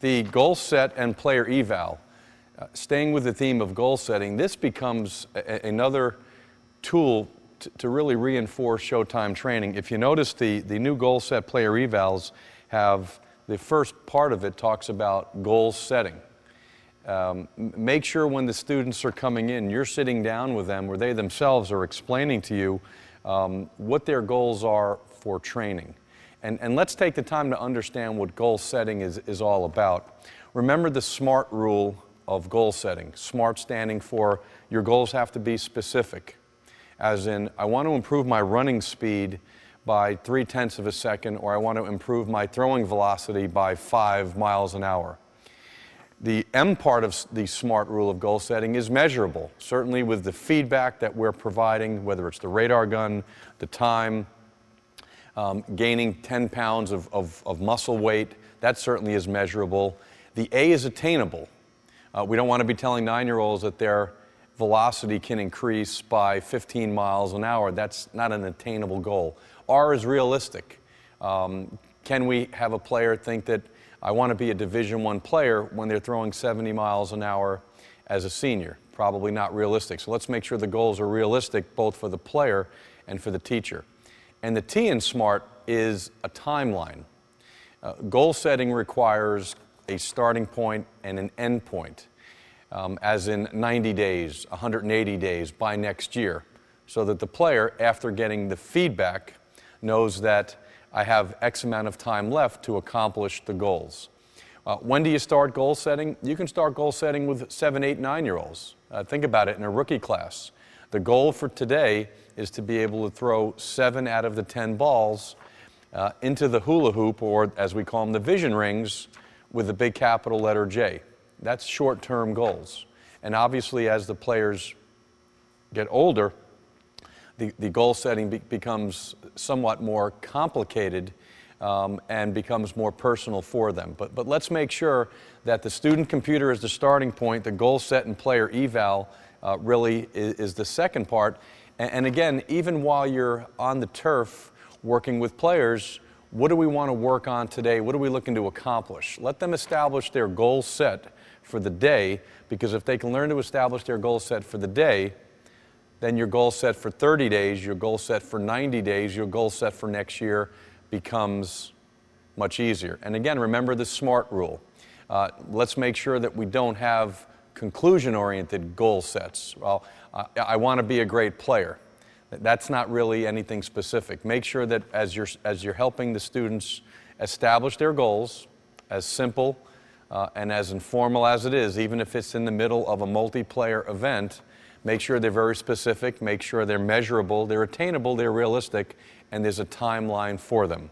The goal set and player eval. Staying with the theme of goal setting, this becomes another tool to really reinforce showtime training. If you notice, the new goal set player evals have, the first part of it talks about goal setting. Make sure when the students are coming in, you're sitting down with them where they themselves are explaining to you what their goals are for training. And let's take the time to understand what goal setting is all about. Remember the SMART rule of goal setting. SMART standing for your goals have to be specific. As in, I want to improve my running speed by 0.3 of a second, or I want to improve my throwing velocity by 5 miles an hour. The M part of the SMART rule of goal setting is measurable, certainly with the feedback that we're providing, whether it's the radar gun, the time, gaining 10 pounds of muscle weight, that certainly is measurable. The A is attainable. We don't want to be telling 9-year-olds that their velocity can increase by 15 miles an hour. That's not an attainable goal. R is realistic. Can we have a player think that I want to be a Division I player when they're throwing 70 miles an hour as a senior? Probably not realistic. So let's make sure the goals are realistic both for the player and for the teacher. And the T in SMART is a timeline. Goal setting requires a starting point and an end point, as in 90 days, 180 days by next year, so that the player, after getting the feedback, knows that I have X amount of time left to accomplish the goals. When do you start goal setting? You can start goal setting with 7, 8, 9-year-olds. Think about it in a rookie class. The goal for today is to be able to throw 7 out of the 10 balls into the hula hoop, or as we call them, the vision rings, with the big capital letter J. That's short-term goals. And obviously, as the players get older, the goal setting becomes somewhat more complicated and becomes more personal for them. But let's make sure that the student computer is the starting point, the goal set and player eval really is the second part. And again, even while you're on the turf working with players, what do we want to work on today? What are we looking to accomplish? Let them establish their goal set for the day, because if they can learn to establish their goal set for the day, then your goal set for 30 days, your goal set for 90 days, your goal set for next year becomes much easier. And again, remember the SMART rule. Let's make sure that we don't have conclusion-oriented goal sets. Well, I want to be a great player. That's not really anything specific. Make sure that as you're helping the students establish their goals, as simple and as informal as it is, even if it's in the middle of a multiplayer event, make sure they're very specific, make sure they're measurable, they're attainable, they're realistic, and there's a timeline for them.